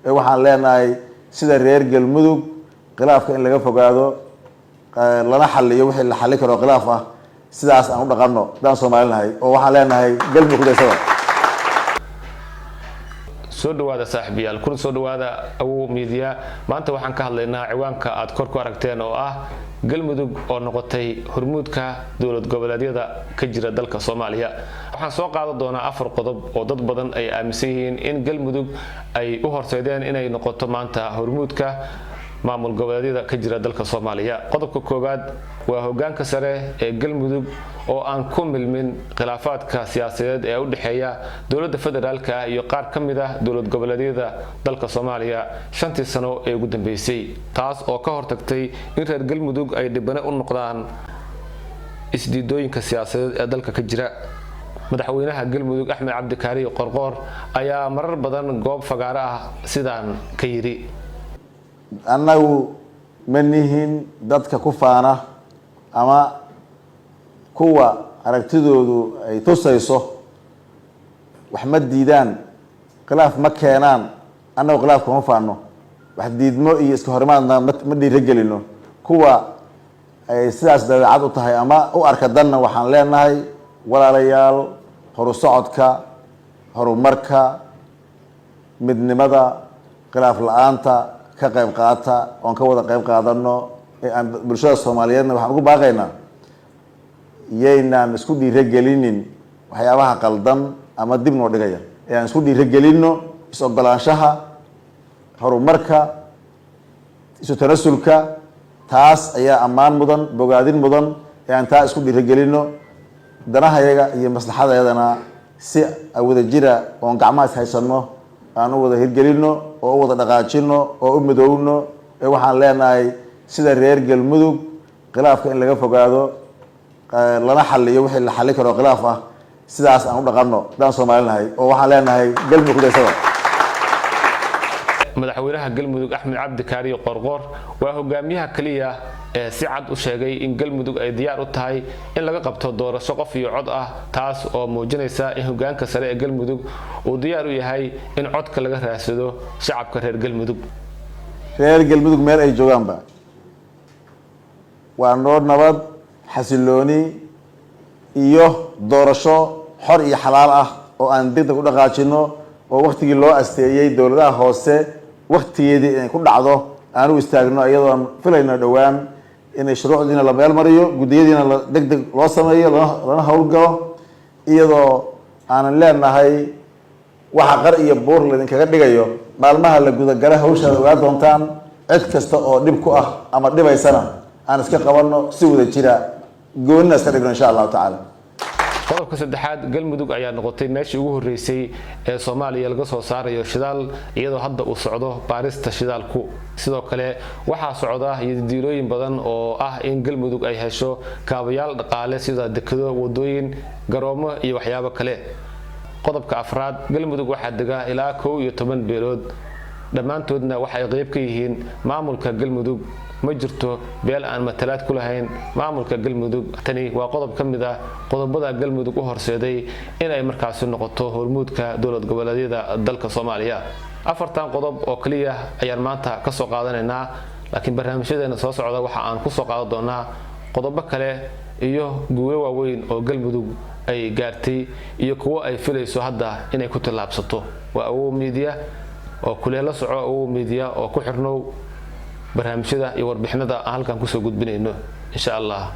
waxaan leenahay sida reer galmudug khilaafka in laga fogaado lana xalliyo wixii la xalli karo khilaaf ah sidaas aan u dhaqanno daan Soomaalinahay oo waxaan leenahay galmudug ku daysada soo dhawaada saaxiibayaal kun soo dhawaada Awow Media maanta waxaan ka hadlaynaa ciwaanka aad kor ku aragteen oo ah galmudug oo noqotay hormuudka dawlad goboleedyada ka jira dalka Soomaaliya waxaan soo qaadan doonaa 4 qodob oo dad badan ay aaminsan yihiin in galmudug ay u horseedeen inay noqoto maanta hormuudka maamul goboleedyada ka jira dalka Soomaaliya qodobka koobaad waa hoggaanka sare ee galmudug oo aan ku milmin khilaafaadka siyaasadeed ee u dhaxeeya dawladda federaalka iyo qaar kamid ah dawlad goboleedyada dalka Soomaaliya 5 sano ee ugu dambeysay taas oo ka hortagtay in reer galmudug ay dibana u noqdaan isdiidooyinka siyaasadeed ee dalka ka jira madaxweynaha galmudug Axmed Cabdi Kaariyo Qorqor ayaa marar badan goob fagaar ah sidaan ka yiri annagu manihin dadka ku faana ama kuwa aragtidoodu ay tusayso wax ma diidaan khilaaf ma keenaan annagu khilaaf kuma faano wax diidmo iyo iska hormaadna ma dhiirigelino kuwa ay sidaas dabeecad u tahay ama u arka danna waxaan leenahay walaalayaal horu socodka horumarka midnimada khilaaf la'aanta ka qayb qaata oon ka wada qayb qaadano bulshada Soomaaliyeedna waxaan ugu baaqaynaa yaynaan isku dhiirigelinin waxyaabaha qaldan ama dib noo dhigaya aan isku dhiirigelino is-ogolaanshaha horumarka isu tanasulka taas ayaa ammaan mudan bogaadin mudan aan taa isku dhiirigelino danahayaga iyo maslaxadayadana si wada jira oon gacmaha is haysano aan u wada hirgelino oo u wada dhaqaajino oo u midoowno waxaan leenahay sida reer galmudug khilaafka in laga fogaado lana xalliyo wixii la xalli karo khilaaf ah sidaas aan u dhaqanno daan Soomaalinahay oo waxaan leenahay galmudug ku daysada madaxweynaha galmudug Axmed Cabdi Kaariyo Qorqor waa hogaamiyaha kaliya ee si cad u sheegay in galmudug ay diyaar u tahay in laga qabto doorasho qof iyo cod ah taas oo muujinaysa in hoggaanka sare ee galmudug uu diyaar u yahay in codka laga raadsado shacabka reer galmudug meel ay joogaanba waa nabad xasilooni iyo doorasho xor iyo xalaal ah oo aan degdeg u dhaqaajino oo waqtigii loo asteeyay dawladaha hoose waqtigeedii inay ku dhacdo aan u istaagno iyadoo filayno dhawaan inay shuruucdiina la meel mariyo gudiyadiina la degdeg loo sameeyo lana howlgalo iyadoo aanan leenahay waxa qar iyo buur laydinkaga dhigayo maalmaha la gudagala hawshaada ogaa doontaan cid kasta oo dhib ku ah ama dhibaysana aan iska qabanno si wada jira goonna iska dhigno insha Allah taala qodobka saddexaad galmudug ayaa noqotay meeshii ugu horeysay ee Soomaaliya laga soo saarayo shidaal iyadoo hadda uu socdo baarista shidaalku sidoo kale waxaa socda diilooyin badan oo ah in galmudug ay hesho kaabayaal dhaqaale sida dekado wadooyin garoomo iyo waxyaabo kale qodobka afraad galmudug waxaa dega ilaa 11 beelood dhamaantoodna waxay qayb ka yihiin maamulka galmudug ma jirto beel aan matalaad ku lahayn maamulka galmudug tani waa qodob kamid ah qodobada galmudug u horseeday inay markaas noqoto hormuudka dawlad goboleedyada dalka Soomaaliya afartan qodob oo kaliya ayaan maanta ka soo qaadanaynaa laakiin barnaamijyadeena soo socda waxa aan ku soo qaadan doonaa qodobo kale iyo guulo waaweyn oo galmudug ay gaartay iyo kuwa ay filayso hadda inay ku tallaabsato waa Awow Media oo kule la soco Awow Media oo ku xirnow barnaamijyada iyo warbixinada aan halkan ku soo gudbinayno insha Allah